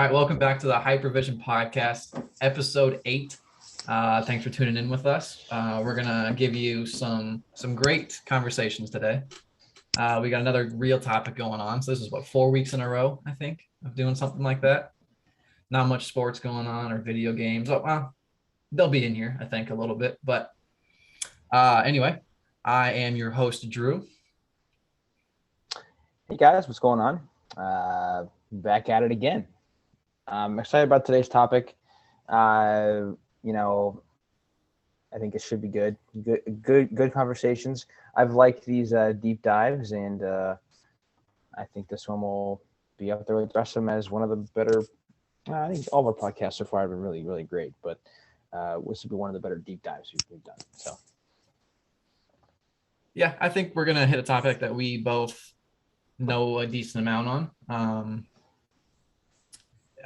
right, welcome back to the Hypervision Podcast, episode 8. Thanks for tuning in with us. We're gonna give you some great conversations today. We got another real topic going on. So this is what, 4 weeks in a row, I think, of doing something like that. Not much sports going on or video games. Oh, well, they'll be in here, I think, a little bit. But anyway, I am your host, Drew. Hey guys, what's going on? Back at it again. I'm excited about today's topic. I think it should be good conversations. I've liked these deep dives, and I think this one will be up there with the rest of them as one of the better. I think all of our podcasts so far have been really, really great, but this will be one of the better deep dives we've done. So, yeah, I think we're gonna hit a topic that we both know a decent amount on.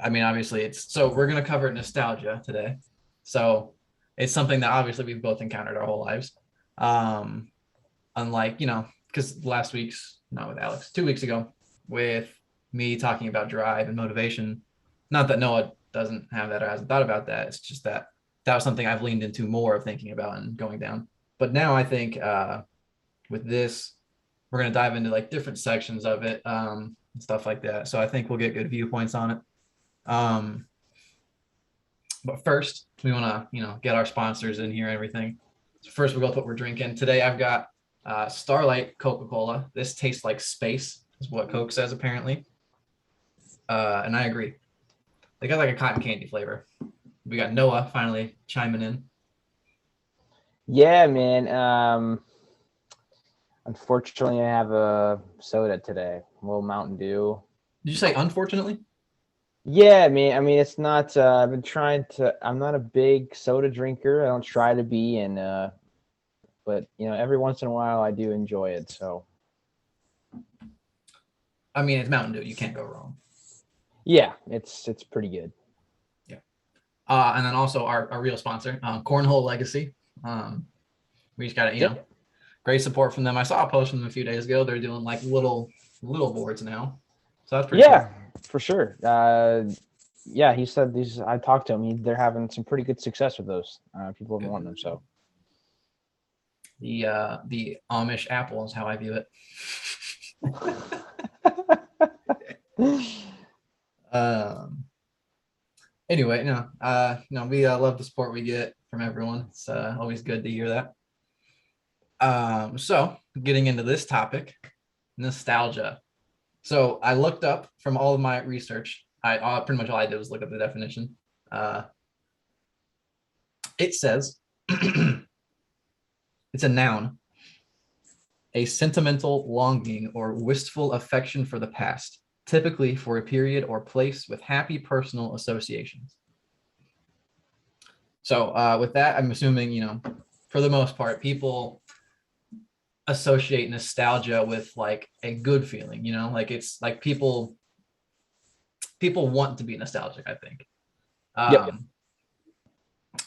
Obviously we're going to cover nostalgia today. So it's something that obviously we've both encountered our whole lives. Unlike, because not with Alex, 2 weeks ago with me talking about drive and motivation. Not that Noah doesn't have that or hasn't thought about that. It's just that was something I've leaned into more of thinking about and going down. But now I think with this, we're going to dive into like different sections of it and stuff like that. So I think we'll get good viewpoints on it. But first, we want to, get our sponsors in here and everything. So first, we'll go with what we're drinking. Today, I've got Starlight Coca-Cola. This tastes like space, is what Coke says, apparently. And I agree. They got like a cotton candy flavor. We got Noah finally chiming in. Yeah, man. Unfortunately, I have a soda today, a little Mountain Dew. Did you say unfortunately? Yeah, it's not. I've been trying to. I'm not a big soda drinker. I don't try to be, but every once in a while I do enjoy it. So, it's Mountain Dew. You can't go wrong. Yeah, it's pretty good. Yeah. And then also our real sponsor, Cornhole Legacy. We just got great support from them. I saw a post from them a few days ago. They're doing like little boards now. So that's pretty cool. For sure. He said these. I talked to him. They're having some pretty good success with those. People have been wanting them. So the Amish apple is how I view it. Anyway, we love the support we get from everyone. It's always good to hear that. So getting into this topic, nostalgia. So I looked up from all of my research. Pretty much all I did was look up the definition. It says it's a noun, a sentimental longing or wistful affection for the past, typically for a period or place with happy personal associations. So with that, I'm assuming, for the most part, people associate nostalgia with like a good feeling, like it's like people want to be nostalgic, I think. Yep.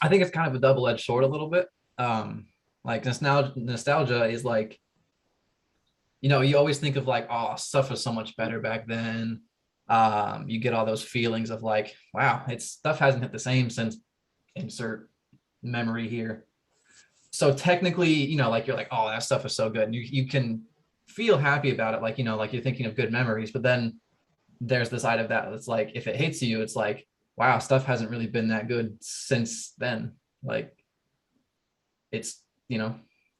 I think it's kind of a double-edged sword a little bit. Like nostalgia is like, you always think of like, oh, stuff was so much better back then. You get all those feelings of like, wow, stuff hasn't hit the same since insert memory here. So technically, like you're like, oh, that stuff is so good. And you can feel happy about it. Like, like you're thinking of good memories, but then there's the side of that. It's like, if it hits you, it's like, wow, stuff hasn't really been that good since then. Like it's, you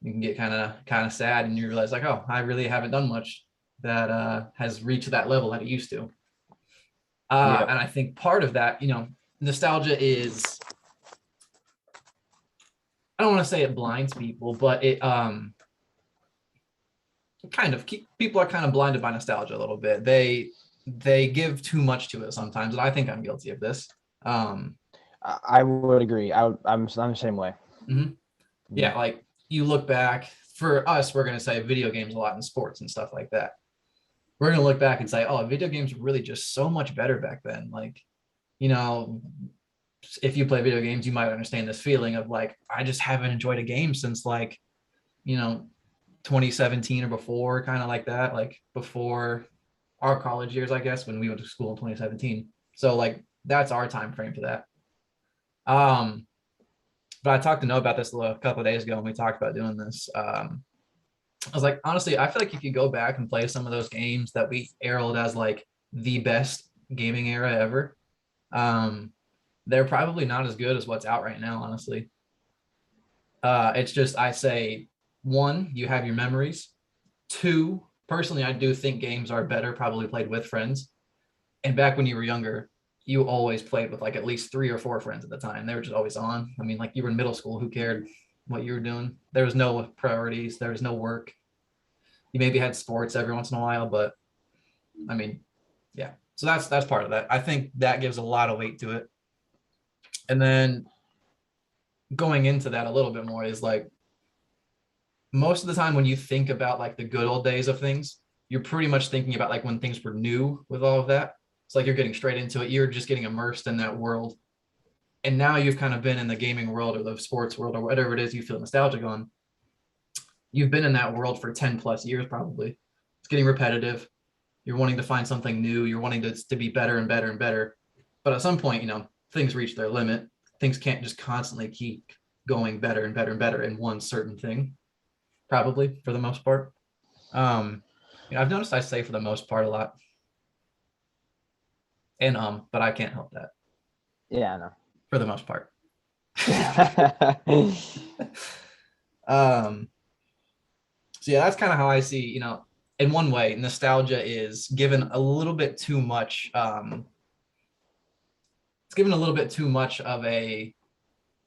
can get kind of sad and you realize like, oh, I really haven't done much that has reached that level that it used to. And I think part of that, nostalgia is, I don't want to say it blinds people, but it people are kind of blinded by nostalgia a little bit. They give too much to it sometimes, and I think I'm guilty of this. I would agree. I'm the same way. Mm-hmm. Yeah, like you look back, for us, we're going to say video games a lot in sports and stuff like that. We're going to look back and say, oh, video games were really just so much better back then. Like, if you play video games, you might understand this feeling of like, I just haven't enjoyed a game since like, 2017 or before, kind of like that, like before our college years, I guess, when we went to school in 2017. So like that's our time frame for that. Um, but I talked to Noah about this a couple of days ago when we talked about doing this. I was like, honestly, I feel like if you go back and play some of those games that we herald as like the best gaming era ever, um, they're probably not as good as what's out right now, honestly. It's just I say one, you have your memories. Two, personally, I do think games are better probably played with friends. And back when you were younger, you always played with like at least 3 or 4 friends at the time. They were just always on. I mean, like you were in middle school, who cared what you were doing? There was no priorities, there was no work. You maybe had sports every once in a while, but I mean, yeah. So that's part of that. I think that gives a lot of weight to it. And then going into that a little bit more is like most of the time when you think about like the good old days of things, you're pretty much thinking about like when things were new with all of that. It's like you're getting straight into it. You're just getting immersed in that world. And now you've kind of been in the gaming world or the sports world or whatever it is you feel nostalgic on. You've been in that world for 10 plus years, probably. It's getting repetitive. You're wanting to find something new. You're wanting to be better and better and better. But at some point, things reach their limit. Things can't just constantly keep going better and better and better in one certain thing, probably for the most part. I've noticed I say for the most part a lot. And but I can't help that Yeah, for the most part. I know. um, so yeah, that's kind of how I see, in one way, nostalgia is given a little bit too much. It's given a little bit too much of a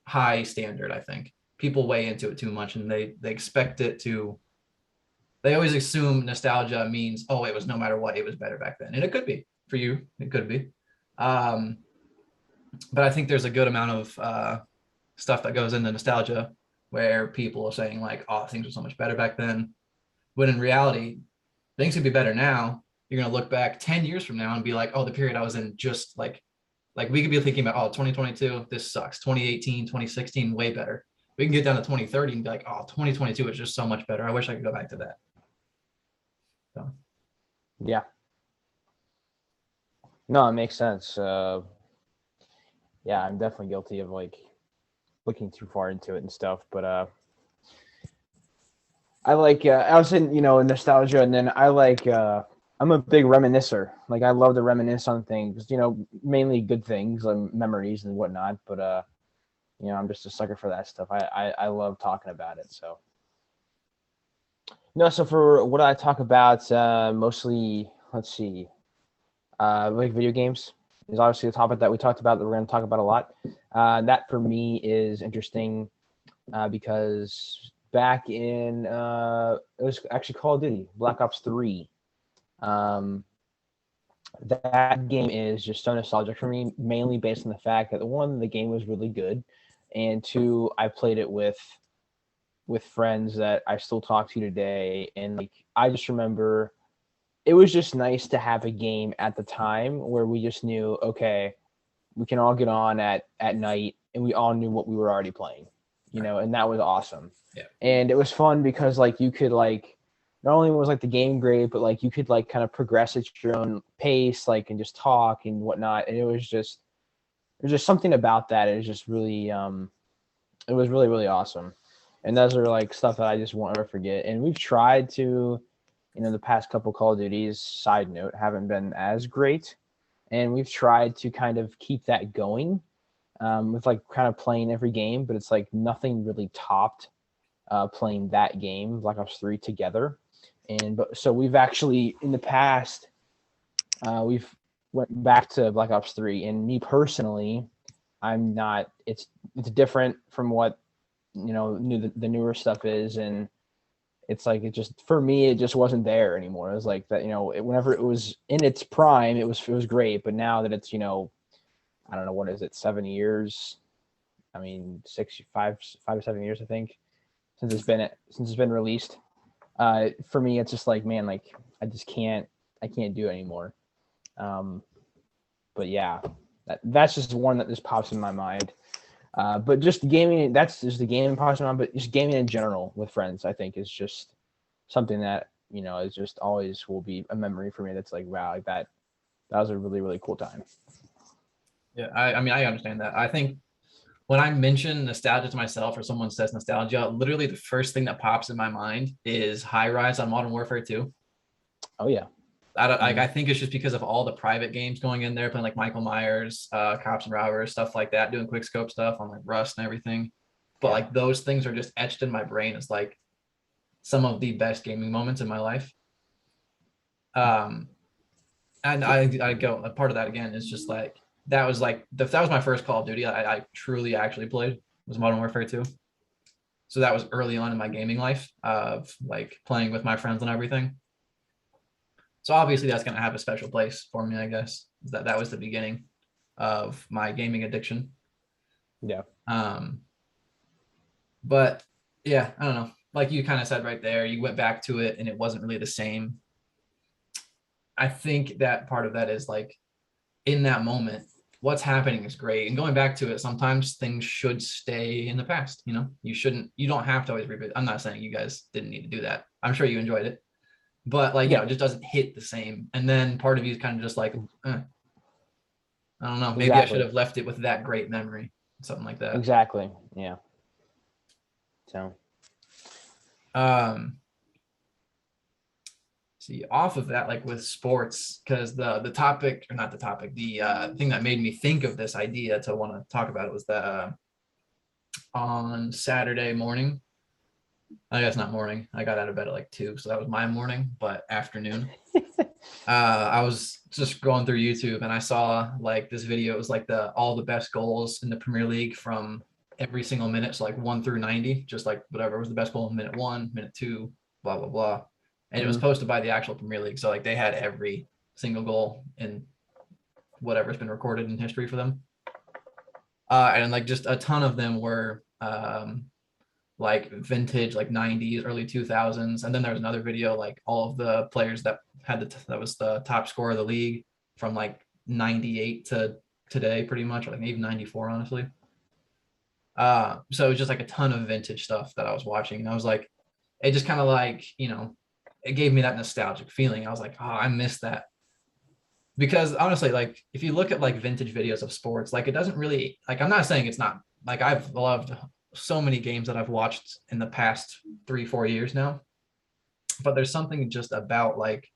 high standard, I think. People weigh into it too much and they expect it to, they always assume nostalgia means, oh, it was no matter what, it was better back then. And it could be for you, it could be. Um, but I think there's a good amount of stuff that goes into nostalgia where people are saying like, oh, things were so much better back then. When in reality, things could be better now. You're going to look back 10 years from now and be like, oh, the period I was in just like we could be thinking about, oh, 2022, this sucks. 2018, 2016, way better. We can get down to 2030 and be like, oh, 2022 is just so much better. I wish I could go back to that. So. Yeah. No, it makes sense. Yeah, I'm definitely guilty of like looking too far into it and stuff. But I like I was in nostalgia, and then I like I'm a big reminiscer. Like I love to reminisce on things, mainly good things like memories and whatnot. But I'm just a sucker for that stuff. I love talking about it. So no, so for what I talk about, mostly let's see, like video games is obviously a topic that we talked about that we're going to talk about a lot. That for me is interesting because back in it was actually Call of Duty Black Ops 3. Um, that game is just so nostalgic for me, mainly based on the fact that one, the game was really good, and two, I played it with friends that I still talk to today, and like I just remember it was just nice to have a game at the time where we just knew, okay, we can all get on at night and we all knew what we were already playing, and that was awesome. Yeah. And it was fun because like you could like not only was like the game great, but like you could like kind of progress at your own pace, like and just talk and whatnot. And there's just something about that. It was just really it was really, really awesome. And those are like stuff that I just won't ever forget. And we've tried to, the past couple Call of Duties, side note, haven't been as great. And we've tried to kind of keep that going with like kind of playing every game, but it's like nothing really topped playing that game, Black Ops 3 together. But so we've actually in the past we've went back to Black Ops 3, and me personally, I'm not. It's different from what the newer stuff is, and it's like it just for me it just wasn't there anymore. It was like that whenever it was in its prime, it was great, but now that it's I don't know, what is it, 7 years? I mean, 5 to 7 years, I think, since it's been released. For me, it's just like, man, like I can't do it anymore. But yeah, that's just one that just pops in my mind. But just gaming, that's just the gaming pops in my mind. But just gaming in general with friends, I think, is just something that is just always will be a memory for me. That's like, wow, like that was a really, really cool time. Yeah, I mean, I understand that. I think when I mention nostalgia to myself or someone says nostalgia, literally the first thing that pops in my mind is High Rise on Modern Warfare 2. Oh yeah. I don't like. Mhm. I think it's just because of all the private games going in there, playing like Michael Myers, Cops and Robbers, stuff like that, doing quick scope stuff on like Rust and everything. But Yeah. like those things are just etched in my brain as like some of the best gaming moments in my life. Um, and I go a part of that again is just like that was my first Call of Duty I truly actually played was Modern Warfare 2. So that was early on in my gaming life of like playing with my friends and everything. So obviously that's gonna have a special place for me, I guess. That was the beginning of my gaming addiction. Yeah. Um, but yeah, I don't know. Like you kind of said right there, you went back to it and it wasn't really the same. I think that part of that is like in that moment, what's happening is great. And going back to it, sometimes things should stay in the past. You know, you don't have to always revisit. I'm not saying you guys didn't need to do that. I'm sure you enjoyed it, but like, Yeah. it just doesn't hit the same. And then part of you is kind of just like, I don't know, maybe I should Exactly. have left it with that great memory, something like that. Exactly. Yeah. So. Um, see, off of that, like with sports, because the topic or not the topic, the thing that made me think of this idea to want to talk about it was that on Saturday morning, I guess not morning. I got out of bed at like 2, so that was my morning, but afternoon. I was just going through YouTube and I saw like this video. It was like the all the best goals in the Premier League from every single minute, so like 1 through 90, just like whatever was the best goal in minute 1, minute 2, blah blah blah. And it was Mhm. posted by the actual Premier League, so like they had every single goal in whatever's been recorded in history for them. And like just a ton of them were like vintage, like 90s, early 2000s. And then there was another video, like all of the players that had that was the top scorer of the league from like 98 to today, pretty much, or like even 94, honestly. So it was just like a ton of vintage stuff that I was watching. And I was like, it just kind of like, it gave me that nostalgic feeling. I was like, oh, I miss that. Because honestly, like if you look at like vintage videos of sports, like it doesn't really like I'm not saying it's not like I've loved so many games that I've watched in the past 3, 4 years now, but there's something just about like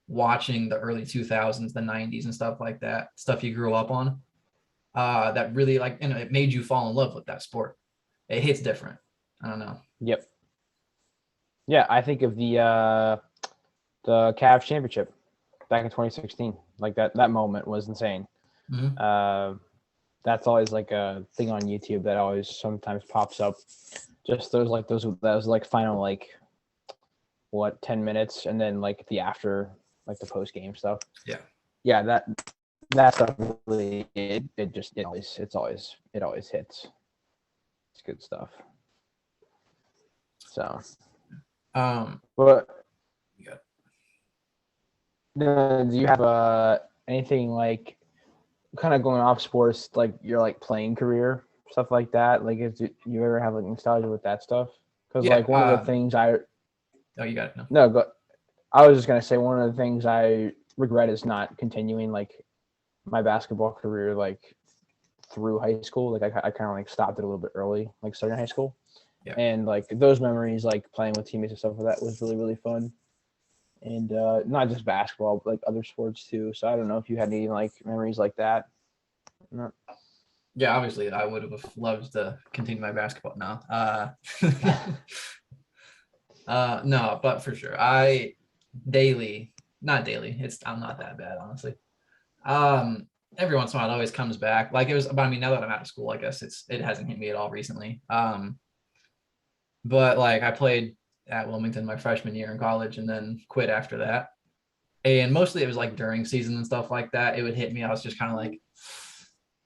watching the early 2000s, the 90s and stuff like that, stuff you grew up on, that really like, it made you fall in love with that sport. It hits different. I don't know. Yep. Yeah, I think of the Cavs championship back in 2016. Like that moment was insane. Mhm. Uh, that's always like a thing on YouTube that always sometimes pops up. Just those like final like 10 minutes, and then like the after like the post game stuff. Yeah. Yeah, that stuff really it always hits. It's good stuff. So, Um, but yeah. do you have anything like kind of going off sports, like your like playing career, stuff like that? Like, you ever have like nostalgia with that stuff? Because Yeah. like one of the things Oh, you got it. No. no, go, I was just gonna say one of the things I regret is not continuing like my basketball career like through high school. Like I kind of like stopped it a little bit early, like starting high school, Yeah. and like those memories, like playing with teammates and stuff like that, was really really fun. And not just basketball, but like other sports too. So I don't know if you had any like memories like that. No. Yeah, obviously I would have loved to continue my basketball now. No, but for sure. I daily, not daily, I'm not that bad, honestly. Um, every once in a while it always comes back. Like it was, but I mean, now that I'm out of school, I guess it hasn't hit me at all recently. But like I played at Wilmington my freshman year in college and then quit after that. And mostly it was like during season and stuff like that. It would hit me. I was just kind of like,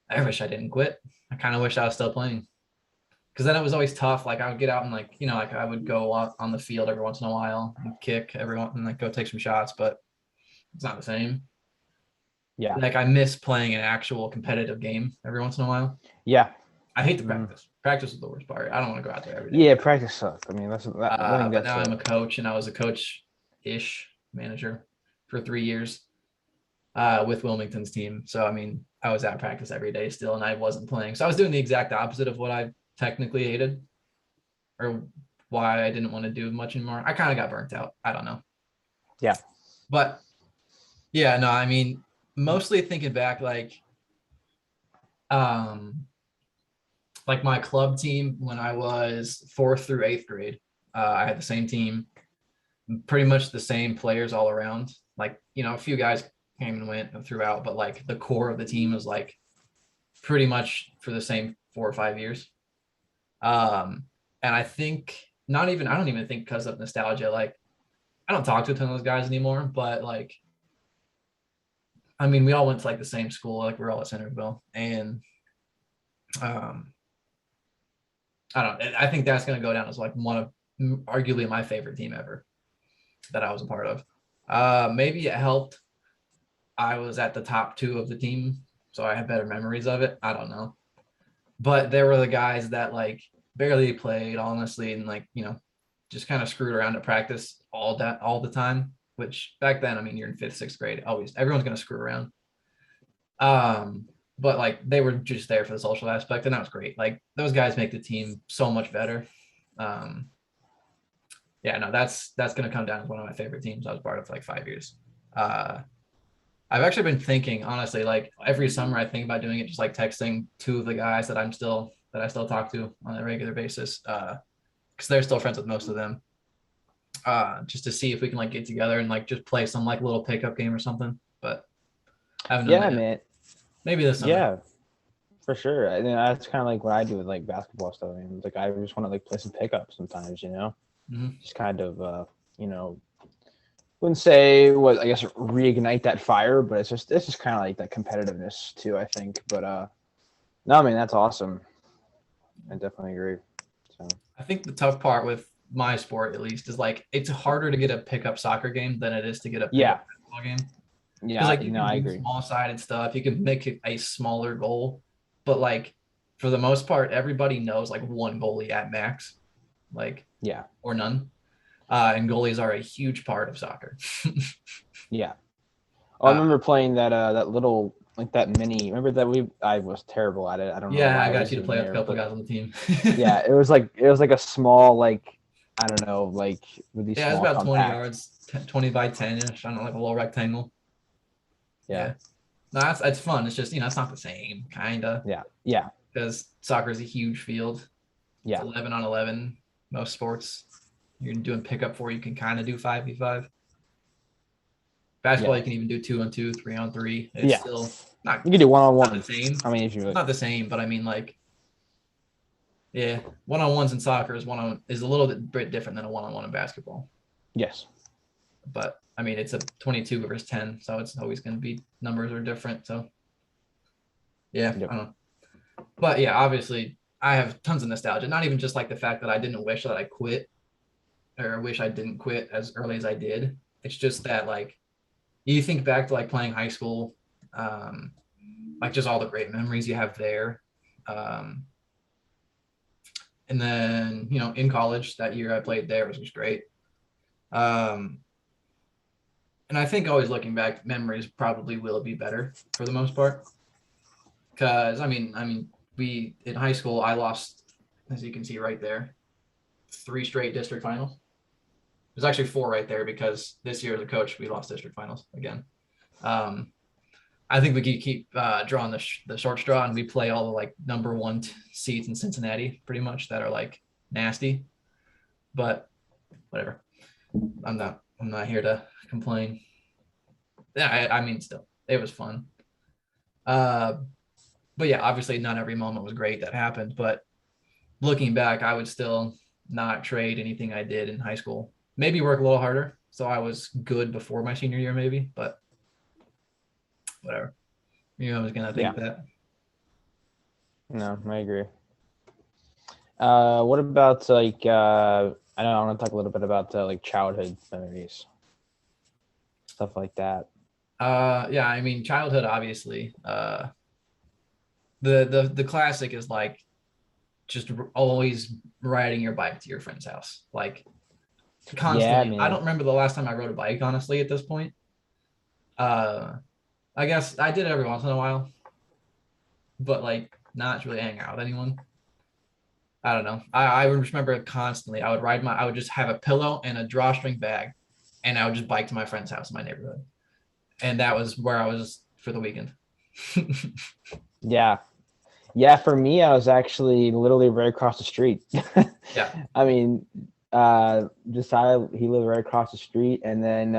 I wish I didn't quit. I kind of wish I was still playing. Because then it was always tough. Like I would get out and like, like I would go out on the field every once in a while and kick everyone and like go take some shots, but it's not the same. Yeah. Like I miss playing an actual competitive game every once in a while. Yeah. I hate to Mhm. practice. Practice is the worst part. I don't want to go out there every day. Yeah, practice sucks. I mean, I think But that's now I'm a coach and I was a coach-ish manager for 3 years with Wilmington's team. So I mean, I was at practice every day still, and I wasn't playing. So I was doing the exact opposite of what I technically hated, or why I didn't want to do much anymore. I kind of got burnt out. I don't know. Yeah. But yeah, no, I mean, mostly thinking back, um, like my club team when I was 4th through 8th grade, I had the same team, pretty much the same players all around. Like, a few guys came and went throughout, but like the core of the team was like pretty much for the same 4 or 5 years. And I think I don't even think because of nostalgia, like I don't talk to a ton of those guys anymore, but like, I mean, we all went to like the same school, like we're all at Centerville, and um, I think that's going to go down as like one of arguably my favorite team ever that I was a part of. Maybe it helped I was at the top 2 of the team, so I have better memories of it. I don't know. But there were the guys that like barely played, honestly, and like, just kind of screwed around at practice all the time, which back then, I mean, you're in 5th, 6th grade, always everyone's going to screw around. But like they were just there for the social aspect, and that was great. Like those guys make the team so much better. Yeah, no, that's going to come down as one of my favorite teams I was part of for like 5 years. I've actually been thinking, honestly, like every summer I think about doing it, just like texting 2 of the guys that I still talk to on a regular basis, because they're still friends with most of them, just to see if we can like get together and like just play some like little pickup game or something. But I haven't done that yet. Man. Maybe this summer. Yeah, for sure. I mean, that's kind of like what I do with like basketball stuff. I mean, like I just want to like play some pickup sometimes, just kind of, wouldn't say what I guess reignite that fire, but it's just kind of like that competitiveness too, I think. But no, I mean that's awesome. I definitely agree. So I think the tough part with my sport, at least, is like it's harder to get a pickup soccer game than it is to get a pickup basketball game. Yeah, because like you can I do agree. small-sided stuff, you can make it a smaller goal, but like for the most part, everybody knows like one goalie at max, like or none. And goalies are a huge part of soccer. Yeah. Oh, I remember playing that little like that mini. Remember that I was terrible at it. I don't know. Yeah, why I got you to play with there, a couple guys on the team. Yeah, it was like a small like I don't know like with these. Yeah, small it's about compact. 20 yards, 20 by 10ish. I don't know, like a little rectangle. Yeah. No, it's fun. It's just it's not the same kind of. Yeah. Because soccer is a huge field. Yeah. It's 11 on 11. Most sports you're doing pickup for, you can kind of do 5v5. Basketball, you can even do 2-on-2, 3-on-3. It's still not. You can do 1-on-1. Not the same. I mean, if you not the same, but I mean, like, yeah, 1-on-1s in soccer is a little bit different than a 1-on-1 in basketball. Yes. But I mean, it's a 22 versus 10, so it's always going to be numbers are different. So, yeah, Yep. I don't know. But yeah, obviously, I have tons of nostalgia. Not even just like the fact that I didn't wish that I quit, or wish I didn't quit as early as I did. It's just that like you think back to like playing high school, like just all the great memories you have there. And then, in college that year I played there was just great. And I think always looking back, memories probably will be better for the most part. Cause I mean, we in high school, I lost, as you can see right there, 3 straight district finals. There's actually 4 right there because this year as a coach, we lost district finals again. I think we could keep drawing the short straw, and we play all the like number 1 seeds in Cincinnati pretty much that are like nasty, but whatever. I'm not here to complain. Yeah, I mean, still, it was fun. But yeah, obviously not every moment was great that happened, but looking back, I would still not trade anything I did in high school. Maybe work a little harder, so I was good before my senior year, maybe, but whatever. I was gonna think that. No, I agree. What about like I know I want to talk a little bit about like childhood memories, stuff like that. Yeah, I mean, childhood, obviously. The classic is like just always riding your bike to your friend's house, like constantly. I don't remember the last time I rode a bike, honestly, at this point. I guess I did it every once in a while, but like not really hang out with anyone. I don't know. I remember constantly. I would just have a pillow and a drawstring bag, and I would just bike to my friend's house in my neighborhood, and that was where I was for the weekend. Yeah. Yeah, for me, I was actually literally right across the street. Yeah. I mean, Josiah, he lived right across the street, and then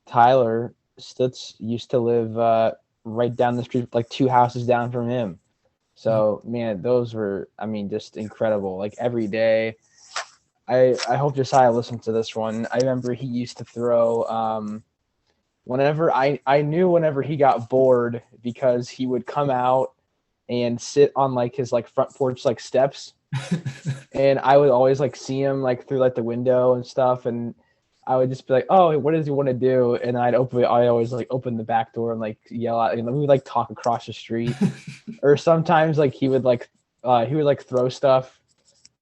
Tyler Stutz used to live right down the street, like 2 houses down from him. So man, those were, I mean, just incredible. Like every day, I hope Josiah listened to this one. I remember he used to throw whenever I knew whenever he got bored because he would come out and sit on like his like front porch like steps, and I would always like see him like through like the window and stuff, and I would just be like, oh, what does he want to do? And I always like open the back door and like yell out, and we would like talk across the street. Or sometimes like he would like throw stuff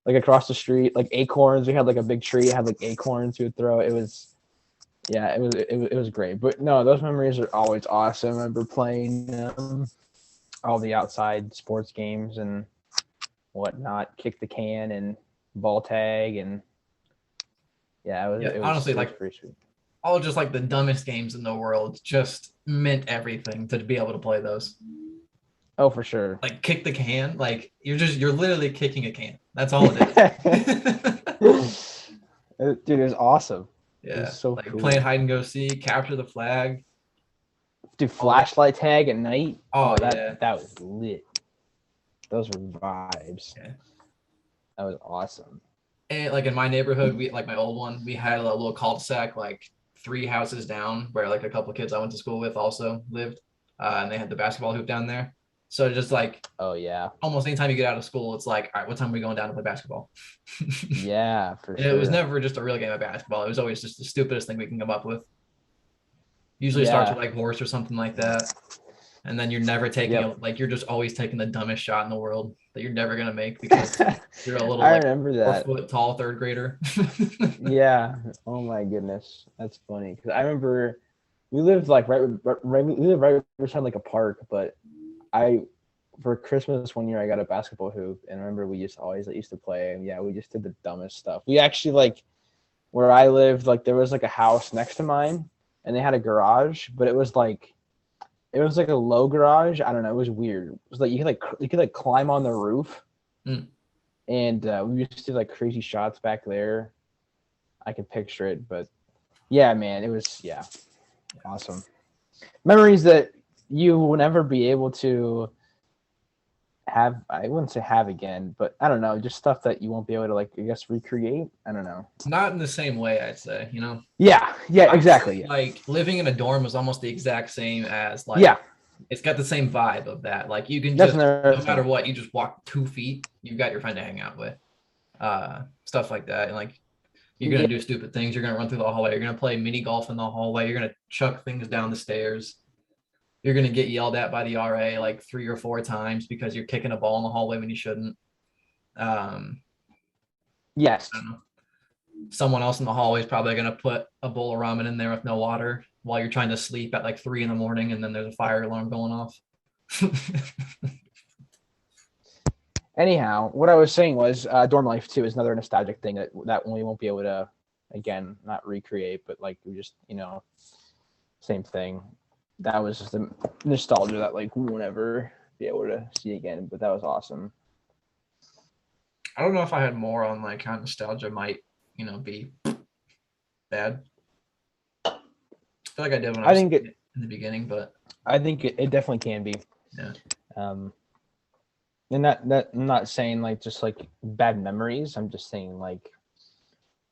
like across the street, like acorns. We had like a big tree, it had like acorns he would throw. It was, yeah, it was great. But no, those memories are always awesome. I remember playing all the outside sports games and whatnot, kick the can and ball tag, and yeah, Honestly, it was like pretty sweet. all just like the dumbest games in the world just meant everything to be able to play those. Oh, for sure. Like kick the can, like you're literally kicking a can. That's all it is. Dude, it was awesome. It Yeah, was so like cool. playing hide and go seek, capture the flag. Dude, flashlight tag at night. Oh, that yeah. that was lit. Those were vibes. Yeah. That was awesome. And like in my neighborhood, we like my old one, we had a little cul-de-sac like 3 houses down where like a couple of kids I went to school with also lived, and they had the basketball hoop down there. So just like Oh yeah. almost anytime you get out of school, it's like, all right, what time are we going down to play basketball? Yeah, for And sure. it was never just a real game of basketball. It was always just the stupidest thing we can come up with. Usually starts Yeah. with like horse or something like that. And then you're never taking Yep. like you're just always taking the dumbest shot in the world that you're never gonna make because you're a little I like remember 4 that. foot tall third grader. Yeah. Oh my goodness, that's funny. Because I remember we lived like we lived right beside like a park, but I for Christmas one year I got a basketball hoop, and I remember we just always used to play. And yeah, we just did the dumbest stuff. We actually like where I lived, like there was like a house next to mine, and they had a garage, but it was like a low garage. I don't know. It was weird. It was like you could like climb on the roof, Mm. and we used to do like crazy shots back there. I could picture it, but yeah, man, it was awesome. Memories that you will never be able to have. I wouldn't say have again, but I don't know, just stuff that you won't be able to like, I guess, recreate. I don't know. Not in the same way, I'd say, Yeah, I'd exactly. say, Yeah, like living in a dorm was almost the exact same as like yeah, it's got the same vibe of that. Like you can that's just another no matter thing. what, you just walk 2 feet, you've got your friend to hang out with. Stuff like that. And like you're gonna Yeah, do stupid things, you're gonna run through the hallway, you're gonna play mini golf in the hallway, you're gonna chuck things down the stairs. You're gonna get yelled at by the RA like 3 or 4 times because you're kicking a ball in the hallway when you shouldn't. Um, yes. I don't know. Someone else in the hallway is probably gonna put a bowl of ramen in there with no water while you're trying to sleep at like 3 in the morning, and then there's a fire alarm going off. Anyhow, what I was saying was dorm life too is another nostalgic thing that we won't be able to, again, not recreate, but like we just, same thing. That was just the nostalgia that like we won't ever be able to see again, but that was awesome. I don't know if I had more on like how nostalgia might, be bad. I feel like I did when I was think it in the beginning, but I think it definitely can be. yeah. And that I'm not saying like just like bad memories. I'm just saying like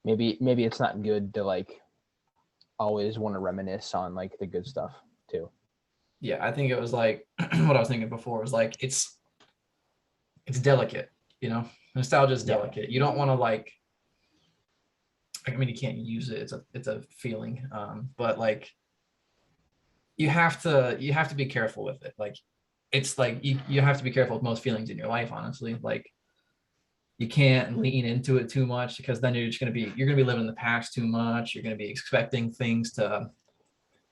maybe it's not good to like always want to reminisce on like the good stuff too. Yeah, I think it was like what I was thinking before was like it's delicate, nostalgia is Yeah. delicate. You don't want to like, I mean, you can't use it. It's a feeling, but like you have to be careful with it. Like it's like you have to be careful with most feelings in your life, honestly. Like you can't lean into it too much because then you're gonna be living in the past too much. You're gonna be expecting things to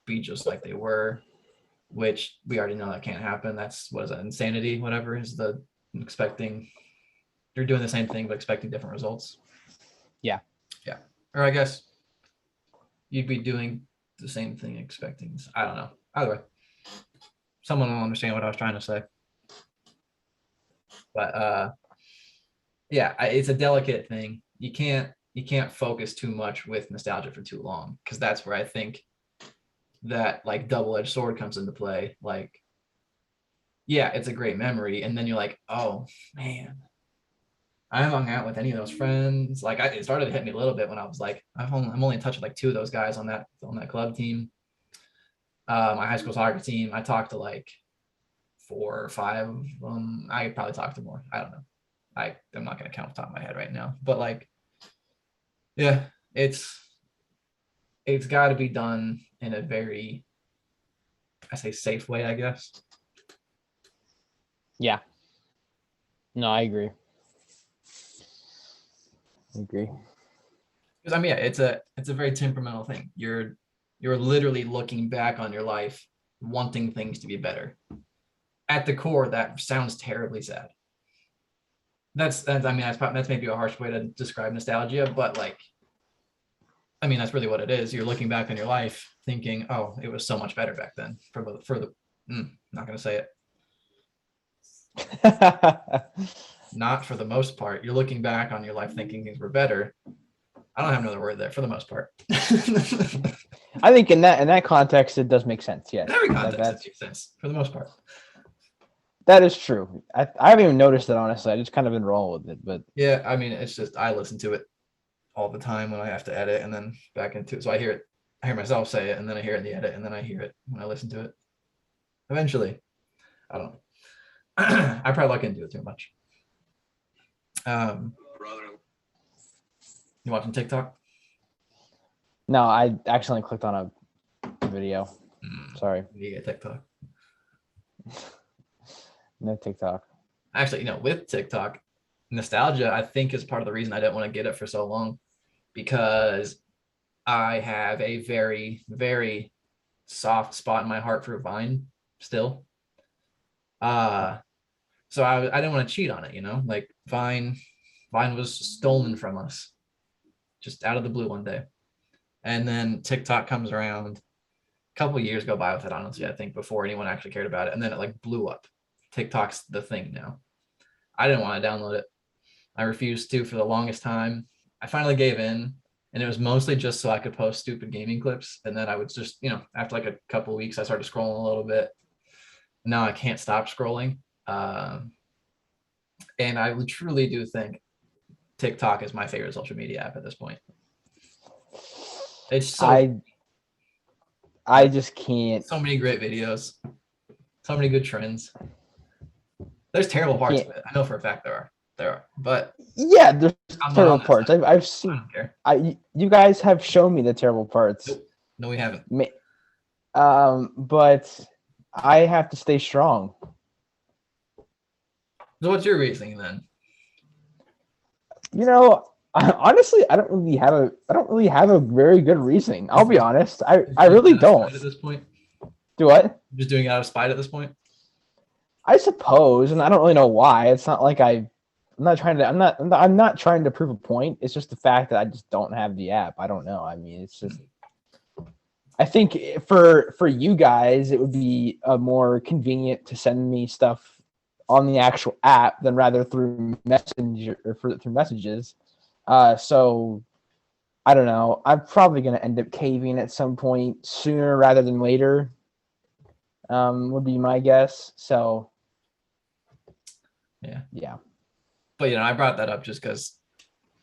be just like they were. which we already know that can't happen. That's what is that, insanity, whatever is the expecting. You're doing the same thing but expecting different results. Yeah. Yeah. Or I guess you'd be doing the same thing expecting. I don't know. Either way, someone will understand what I was trying to say. But yeah, it's a delicate thing. You can't focus too much with nostalgia for too long, because that's where I think that like double-edged sword comes into play. Like, yeah, it's a great memory, and then you're like, oh man, I haven't hung out with any of those friends. Like, it started to hit me a little bit when I was like, I'm only in touch with like 2 of those guys on that club team. My high school soccer team, I talked to like 4 or 5 of them. I probably talked to more. I don't know. I'm not gonna count off the top of my head right now, but like, yeah, it's got to be done in a very, I say, safe way, I guess. Yeah. No, I agree. Because I mean, yeah, it's a very temperamental thing. You're literally looking back on your life, wanting things to be better. At the core, that sounds terribly sad. That's I mean, that's maybe a harsh way to describe nostalgia, but like, I mean, that's really what it is. You're looking back on your life thinking, oh, it was so much better back then. Not gonna say it. Not for the most part. You're looking back on your life thinking things were better. I don't have another word there, for the most part. I think in that context, it does make sense. Yes. In every context, it makes sense for the most part. That is true. I haven't even noticed it, honestly. I just kind of been rolling with it. But yeah, I mean, it's just I listen to it all the time when I have to edit, and then back into it. So I hear myself say it, and then I hear it in the edit, and then I hear it when I listen to it. Eventually, I don't know. I probably look into it too much. You watching TikTok? No, I accidentally clicked on a video. Sorry. You get TikTok. No TikTok. Actually, with TikTok, nostalgia, I think, is part of the reason I didn't want to get it for so long, because I have a very, very soft spot in my heart for Vine still. So I didn't want to cheat on it, like Vine was stolen from us just out of the blue one day. And then TikTok comes around, a couple of years go by with it, honestly, I think, before anyone actually cared about it. And then it like blew up. TikTok's the thing now. I didn't want to download it. I refused to for the longest time. I finally gave in, and it was mostly just so I could post stupid gaming clips. And then I would just, after like a couple of weeks, I started scrolling a little bit. Now I can't stop scrolling. And I truly do think TikTok is my favorite social media app at this point. It's so I just can't. So many great videos, so many good trends. There's terrible parts of it. I know for a fact there are, but yeah, there's terrible parts. I've seen. I don't care. You guys have shown me the terrible parts. No, we haven't. But I have to stay strong. So what's your reasoning then? Honestly, I don't really have a very good reasoning. I'll be honest. I really don't. At this point, do what? Just doing it out of spite at this point. I suppose, and I don't really know why. It's not like I'm not trying to prove a point. It's just the fact that I just don't have the app. I don't know. I mean, it's just. I think for you guys, it would be more convenient to send me stuff on the actual app than rather through messenger or through messages. So I don't know. I'm probably going to end up caving at some point sooner rather than later. Would be my guess. So yeah. But I brought that up just because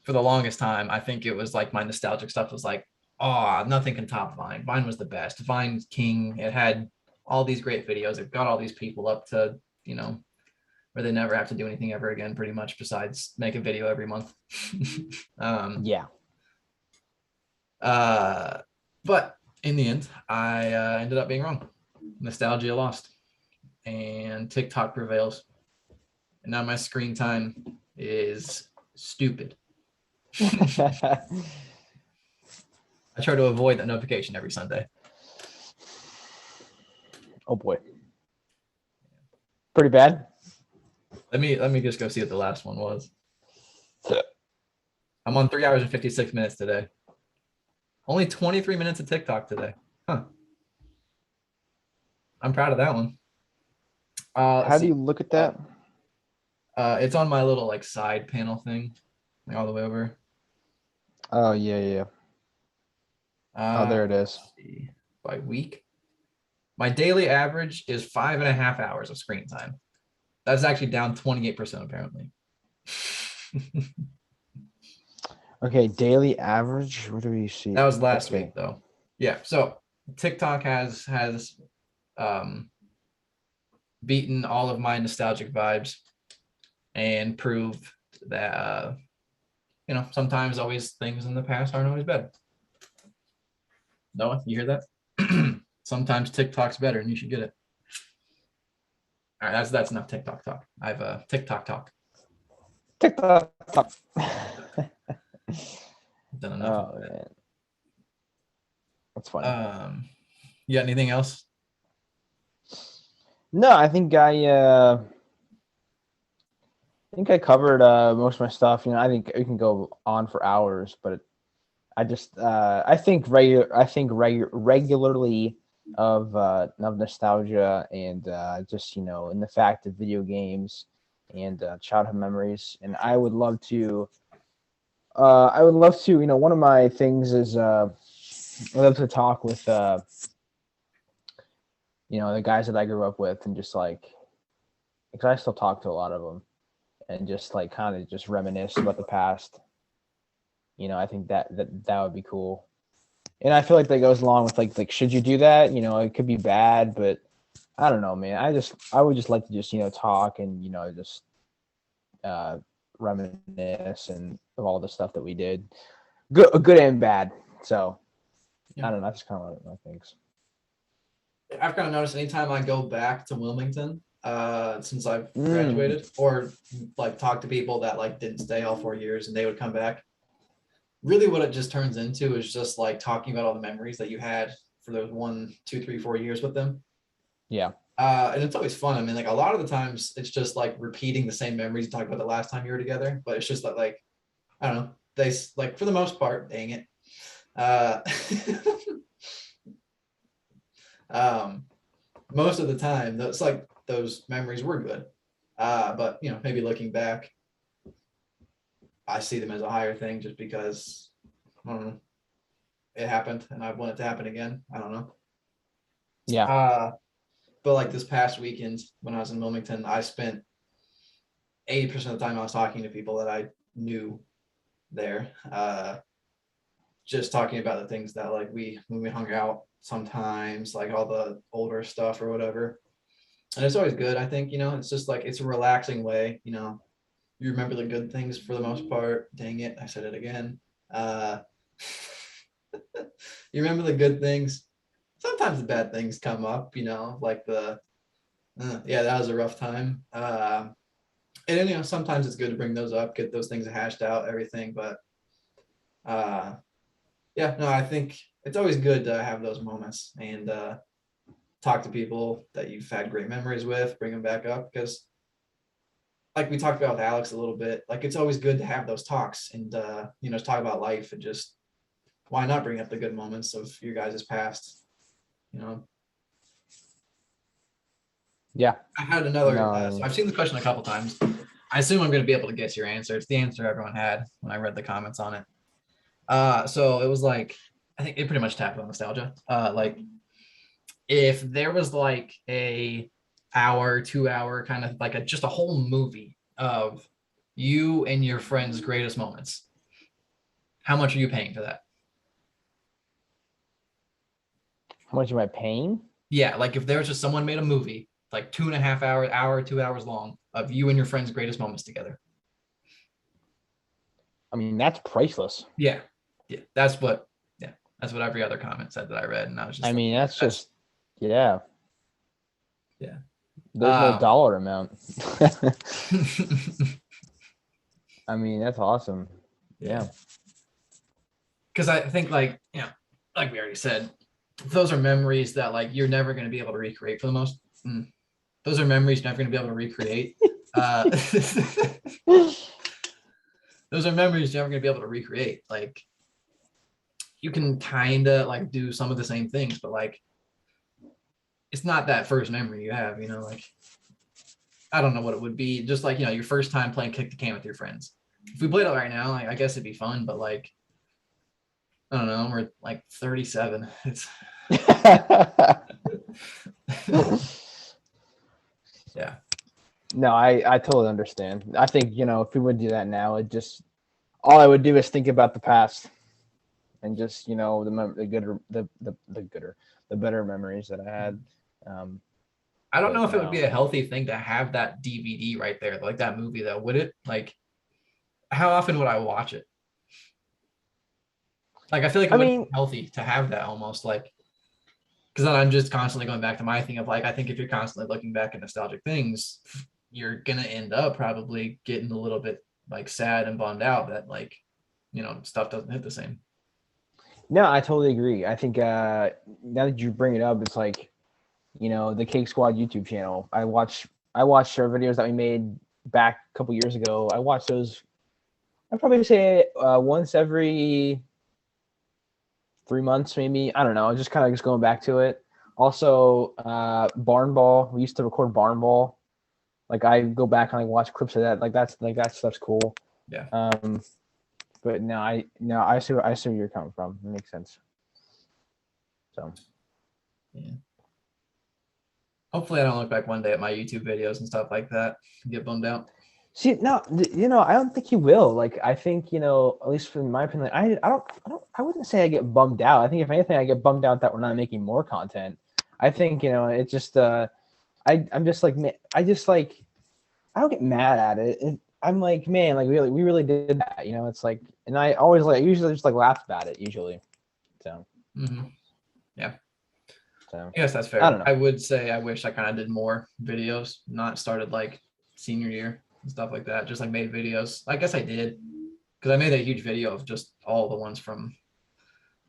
for the longest time, I think it was like my nostalgic stuff was like, oh, nothing can top Vine. Vine was the best. Vine's king. It had all these great videos. It got all these people up to, where they never have to do anything ever again, pretty much, besides make a video every month. Yeah. But in the end, I ended up being wrong. Nostalgia lost, and TikTok prevails. And now my screen time is stupid. I try to avoid that notification every Sunday. Oh boy. Pretty bad. Let me just go see what the last one was. I'm on 3 hours and 56 minutes today. Only 23 minutes of TikTok today. Huh. I'm proud of that one. Let's How do see. you look at that? It's on my little like side panel thing, like all the way over. Oh yeah, yeah. Oh, there it is. Let's see. By week. My daily average is 5.5 hours of screen time. That's actually down 28% apparently. Okay, daily average. What do we see? That was last Okay. week though. Yeah. So TikTok has um beaten all of my nostalgic vibes and proved that sometimes always things in the past aren't always bad. Noah, you hear that? Sometimes TikTok's better and you should get it. All right, that's enough TikTok talk. I've TikTok talk. TikTok. Done enough Oh of that. man, that's funny. You got anything else? No, I think I covered most of my stuff. You know, I think we can go on for hours, but I think regularly of nostalgia and just in the fact of video games and childhood memories. And I would love to one of my things is I love to talk with the guys that I grew up with, and just like, because I still talk to a lot of them, and just like kind of just reminisce about the past. I think that would be cool. And I feel like that goes along with like should you do that? It could be bad, but I don't know, man. I would just like to just talk and just reminisce and of all the stuff that we did, good and bad. So Yeah. I don't know. That's kind of one of my things. I've kind of noticed anytime I go back to Wilmington, since I've graduated, or like talk to people that like didn't stay all 4 years and they would come back. Really what it just turns into is just like talking about all the memories that you had for those 1, 2, 3, 4 years with them. Yeah. And it's always fun. I mean, like a lot of the times it's just like repeating the same memories you talked about the last time you were together, but it's just that like, I don't know, they like for the most part, dang it. Most of the time, that's like those memories were good. But maybe looking back, I see them as a higher thing just because I don't know, it happened and I want it to happen again. I don't know. Yeah. But like this past weekend when I was in Wilmington, I spent 80% of the time I was talking to people that I knew there. Just talking about the things that like when we hung out sometimes, like all the older stuff or whatever. And it's always good. I think, it's just like, it's a relaxing way, you remember the good things for the most part. Dang it. I said it again. You remember the good things. Sometimes the bad things come up, like yeah, that was a rough time. And then, sometimes it's good to bring those up, get those things hashed out, everything. But yeah, no, I think it's always good to have those moments and talk to people that you've had great memories with, bring them back up, because like we talked about with Alex a little bit, like it's always good to have those talks and talk about life, and just why not bring up the good moments of your guys' past. Yeah. I had another. No, So I've seen the question a couple times. I assume I'm going to be able to guess your answer. It's the answer everyone had when I read the comments on it. So it was like, I think it pretty much tapped on nostalgia. Like if there was like a hour, 2 hour kind of like just a whole movie of you and your friends' greatest moments, how much are you paying for that? how much am I paying? Yeah, like if there was just someone made a movie like 2.5 hour, 2 hours long of you and your friends' greatest moments together. I mean, that's priceless. Yeah, that's what every other comment said that I read, and I was just. I mean, that's just yeah. Yeah. There's no dollar amount. I mean, that's awesome. Yeah. Because I think like we already said, those are memories that like you're never going to be able to recreate for the most. Those are memories you're never going to be able to recreate. Uh, those are memories you're never going to be able to recreate. Like you can kind of like do some of the same things, but like it's not that first memory you have, you know, like I don't know what it would be. Just like, you know, your first time playing kick the can with your friends. If we played it right now, like, I guess it'd be fun, but like, I don't know, we're like 37. It's yeah. No, I totally understand. I think, if we would do that now, it just all I would do is think about the past and just, the gooder the gooder the better memories that I had. I don't But know if it would no. be a healthy thing to have that DVD right there, like that movie though. Would it? Like, how often would I watch it? Like, I feel like it I wouldn't mean, be healthy to have that almost like, because then I'm just constantly going back to my thing of like, I think if you're constantly looking back at nostalgic things, you're gonna end up probably getting a little bit like sad and bummed out that like, you know, stuff doesn't hit the same. no, I totally agree. I think now that you bring it up, it's like, the Cake Squad YouTube channel. I watched our videos that we made back a couple years ago. I watch those. I'd probably say once every 3 months, maybe. I don't know. Just kind of just going back to it. Also, Barn Ball. We used to record Barn Ball. Like I go back and I watch clips of that. Like that stuff's cool. Yeah. But I see where you're coming from. It makes sense. So. Yeah. Hopefully I don't look back one day at my YouTube videos and stuff like that and get bummed out. See, no, I don't think you will. Like, I think, at least in my opinion, I wouldn't say I get bummed out. I think if anything, I get bummed out that we're not making more content. I think, it's just, I'm just like, I just like, I don't get mad at it. I'm like, man, like we really did that. It's like, and I always like, usually just like laugh about it usually. So, Yeah. so Yes, that's I fair. don't know. I would say I wish I kind of did more videos, not started like senior year and stuff like that. Just like made videos. I guess I did because I made a huge video of just all the ones from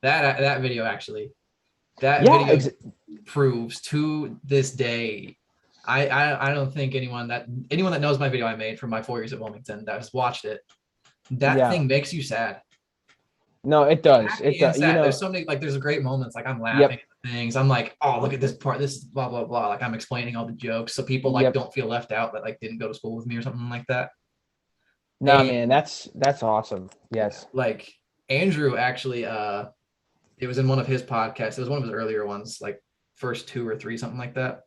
that video actually. That Yeah, video proves to this day. I don't think anyone that knows my video I made from my 4 years at Wilmington that has watched it, that yeah. thing makes you sad. No, it does. It Happy and does. sad. There's so many like there's great moments. Like I'm laughing Yep. at things. I'm like, oh look at this part. This is blah blah blah. Like I'm explaining all the jokes so people like Yep. don't feel left out that like didn't go to school with me or something like that. Nah, And man, that's awesome. yeah, Yes. like Andrew actually it was in one of his podcasts. It was one of his earlier ones, like first two or three, something like that.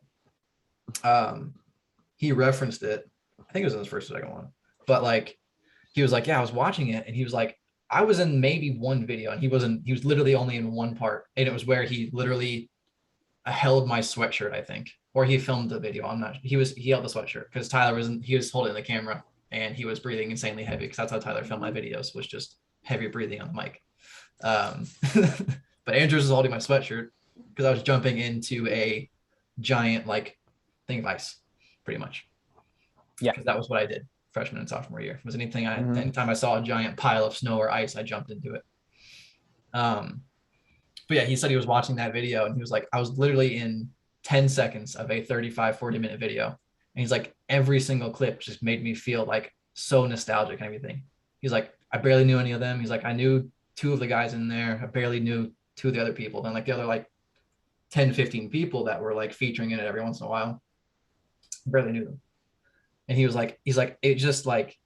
He referenced it. I think it was in his first or second one. But like he was like, yeah, I was watching it and he was like, I was in maybe one video and he was literally only in one part. And it was where he literally held my sweatshirt, I think, or he filmed the video. I'm not. He held the sweatshirt because Tyler he was holding the camera and he was breathing insanely heavy because that's how Tyler filmed my videos, was just heavy breathing on the mic. But Andrews was holding my sweatshirt because I was jumping into a giant like thing of ice, pretty much. Yeah. Because that was what I did freshman and sophomore year. Was Mhm. anytime I saw a giant pile of snow or ice, I jumped into it. But yeah, he said he was watching that video and he was like, I was literally in 10 seconds of a 35, 40-minute video. And he's like, every single clip just made me feel like so nostalgic and everything. He's like, I barely knew any of them. He's like, I knew two of the guys in there. I barely knew two of the other people. Then like the other like 10, 15 people that were like featuring in it every once in a while, barely knew them. And he's like, it just like,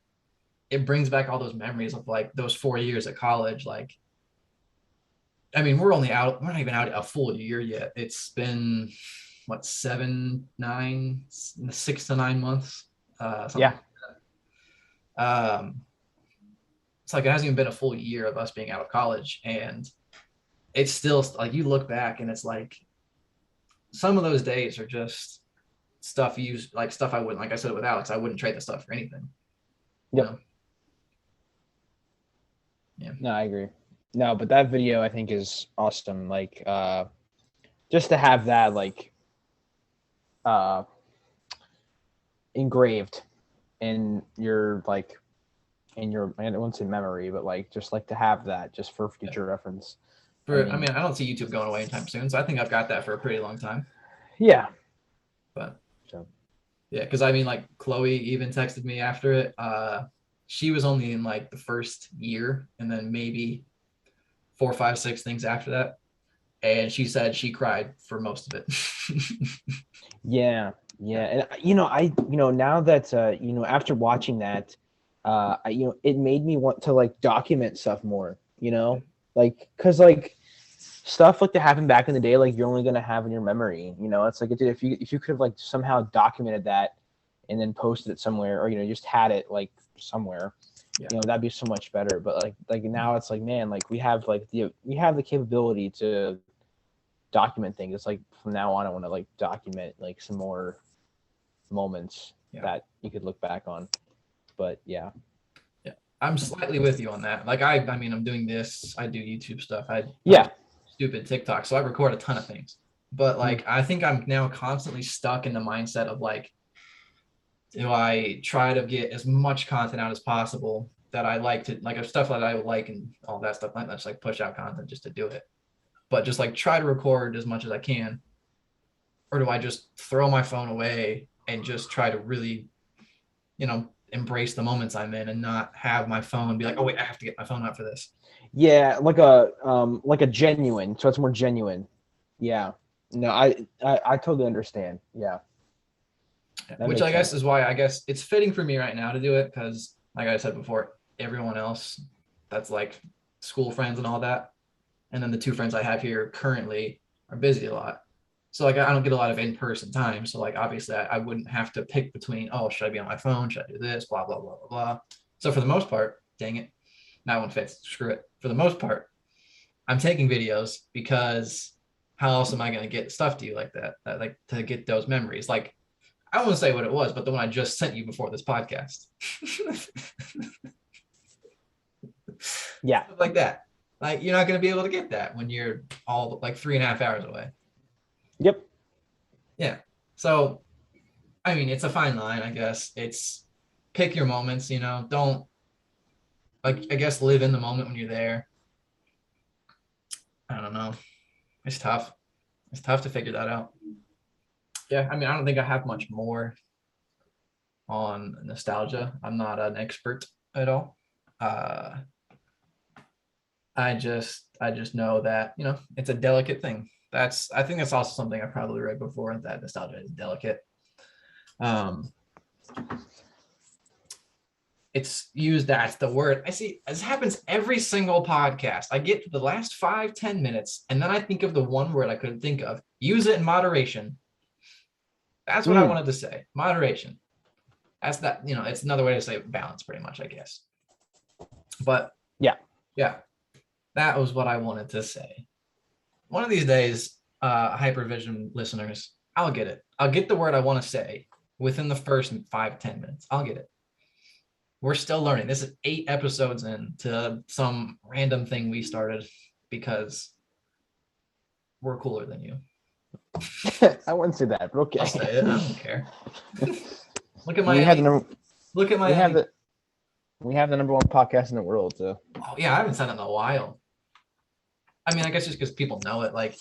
it brings back all those memories of like those 4 years at college. Like, I mean, we're not even out a full year yet. It's been what, 6 to 9 months. Yeah. Like it's like it hasn't even been a full year of us being out of college. And it's still like you look back and it's like some of those days are just stuff stuff I wouldn't, like I said with Alex, I wouldn't trade the stuff for anything. Yep. Yeah. No, I agree. No, but that video I think is awesome. Like, just to have that like engraved in your I wouldn't say memory, but like just like to have that just for future reference. I mean, I don't see YouTube going away anytime soon, so I think I've got that for a pretty long time. Yeah. But So yeah, because I mean, like Chloe even texted me after it. She was only in like the first year, and then maybe 4, 5, 6 things after that, and she said she cried for most of it. yeah, yeah, and now that after watching that, it made me want to like document stuff more. Like because like stuff like that happened back in the day, like you're only gonna have in your memory. It's like if you could have like somehow documented that and then posted it somewhere, or just had it like somewhere, Yeah. that'd be so much better. But like now it's like, man, like we have the capability to document things. It's like from now on I want to like document like some more moments that you could look back on. But yeah. I'm slightly with you on that. Like I mean, I'm doing this. I do YouTube stuff. I stupid TikTok, so I record a ton of things. But like, I think I'm now constantly stuck in the mindset of like, do I try to get as much content out as possible that I like to like stuff that I like and all that stuff like that, just like push out content just to do it. But just like try to record as much as I can, or do I just throw my phone away and just try to really, embrace the moments I'm in and not have my phone be like, oh wait, I have to get my phone out for this. Yeah, like a genuine, so it's more genuine. Yeah. No, I totally understand. Yeah. Which I guess is why I guess it's fitting for me right now to do it, because like I said before, everyone else that's like school friends and all that, and then the 2 friends I have here currently are busy a lot. So like I don't get a lot of in-person time. So like obviously I wouldn't have to pick between, oh, should I be on my phone? Should I do this? Blah, blah, blah, blah, blah. So for the most part, dang it, that one fits. Screw it. For the most part, I'm taking videos because how else am I going to get stuff to you like that? Like to get those memories? Like I won't say what it was, but the one I just sent you before this podcast. Yeah. Stuff like that. Like you're not going to be able to get that when you're all like 3.5 hours away. Yep. Yeah. So, I mean, it's a fine line, I guess. It's pick your moments, don't like, I guess, live in the moment when you're there. I don't know. It's tough. It's tough to figure that out. Yeah. I mean, I don't think I have much more on nostalgia. I'm not an expert at all. I just know that, it's a delicate thing. I think that's also something I probably read before, that nostalgia is delicate. It's used, that's the word. I see this happens every single podcast. I get to the last 5-10 minutes and then I think of the one word I couldn't think of. Use it in moderation. That's what I wanted to say. Moderation. That's that, it's another way to say balance pretty much, I guess. But yeah, that was what I wanted to say. One of these days, Hypervision listeners, I'll get it. I'll get the word I want to say within the first 5-10 minutes. I'll get it. We're still learning. This is 8 episodes into some random thing we started because we're cooler than you. I wouldn't say that, but okay. I'll say it. I don't care. Look at my. We have the number 1 podcast in the world. So. Oh yeah, I haven't said it in a while. I mean, I guess just because people know it. Like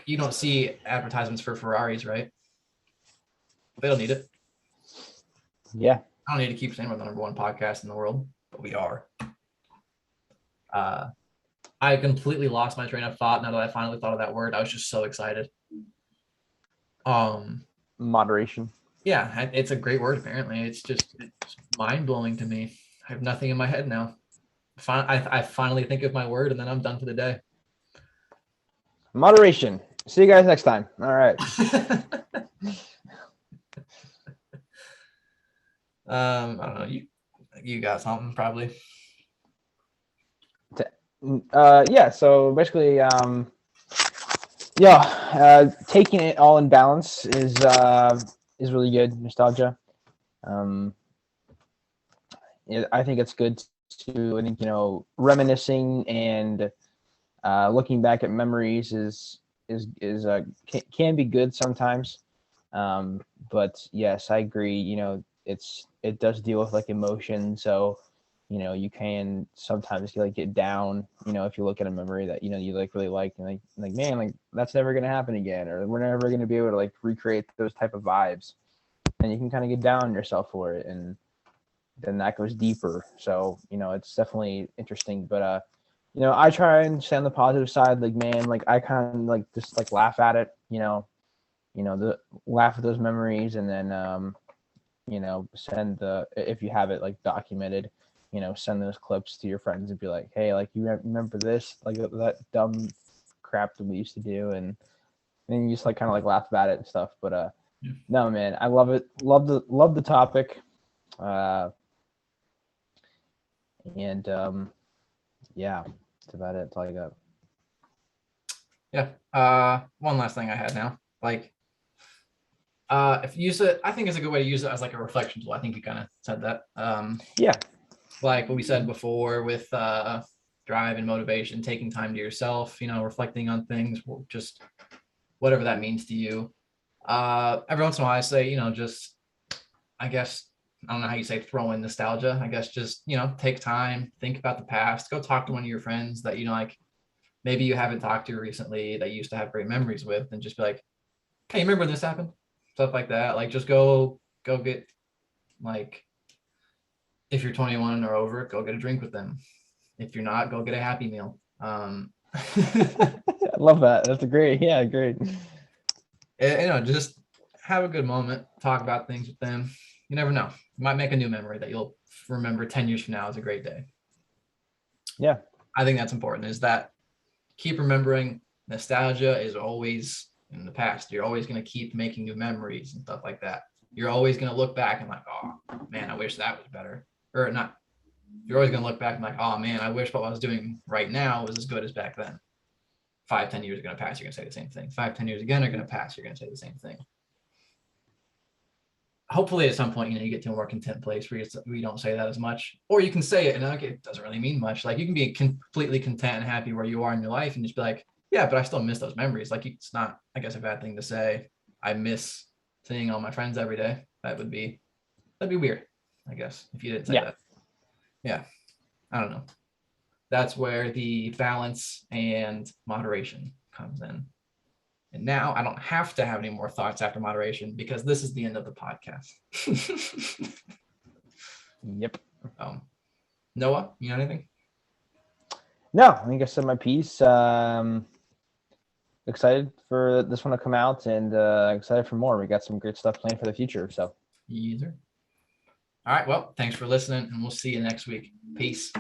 you don't see advertisements for Ferraris, right? They don't need it. Yeah. I don't need to keep saying we're the number 1 podcast in the world, but we are. I completely lost my train of thought now that I finally thought of that word. I was just so excited. Moderation. Yeah, it's a great word. Apparently, it's mind blowing to me. I have nothing in my head now. I finally think of my word, and then I'm done for the day. Moderation. See you guys next time. All right. I don't know. You got something probably. Yeah. So basically, taking it all in balance is really good. Nostalgia. I think it's good to. I think reminiscing and looking back at memories can be good sometimes. But yes, I agree. It does deal with like emotion. So you can sometimes get down, if you look at a memory that, you really like, and like, man, like that's never going to happen again, or we're never going to be able to recreate those type of vibes. And you can kind of get down on yourself for it. And then that goes deeper. So, it's definitely interesting, but, I try and stay on the positive side. Like, man, like I kind of just laugh at it, the laugh at those memories, and then, send if you have it documented, send those clips to your friends and be like, hey, like you remember this, like that dumb crap that we used to do, and then you just kind of laugh about it and stuff. But Yeah. no, man, I love it. Love the topic. And yeah, that's about it. That's all I got. Yeah. One last thing I had now, if you use it, I think it's a good way to use it as a reflection tool. I think you kind of said that. Yeah. Like what we said before with drive and motivation, taking time to yourself, reflecting on things, just whatever that means to you. Every once in a while I say, just, I guess, I don't know how you say throw in nostalgia. I guess just, take time, think about the past, go talk to one of your friends that, maybe you haven't talked to recently that you used to have great memories with, and just be like, hey, remember when this happened? Stuff like that. Just go get, if you're 21 or over, go get a drink with them. If you're not, go get a Happy Meal. I love that. That's great. Yeah, great. Just have a good moment, talk about things with them. You never know. You might make a new memory that you'll remember 10 years from now as a great day. Yeah. I think that's important, is that keep remembering nostalgia is always in the past. You're always going to keep making new memories and stuff like that. You're always going to look back and oh man, I wish that was better. Or not. You're always going to look back and oh man, I wish what I was doing right now was as good as back then. 5-10 years are going to pass, you're going to say the same thing. 5-10 years again are going to pass, you're going to say the same thing. Hopefully at some point, you get to a more content place where you don't say that as much, or you can say it and it doesn't really mean much. You can be completely content and happy where you are in your life and just be like, yeah, but I still miss those memories. It's not, I guess, a bad thing to say, I miss seeing all my friends every day. That'd be weird, I guess, if you didn't say that. Yeah. I don't know. That's where the balance and moderation comes in. And now I don't have to have any more thoughts after moderation because this is the end of the podcast. Yep. Noah, you know anything? No, I think I said my piece. Excited for this one to come out, and excited for more. We got some great stuff planned for the future. So. Either. All right. Well, thanks for listening, and we'll see you next week. Peace.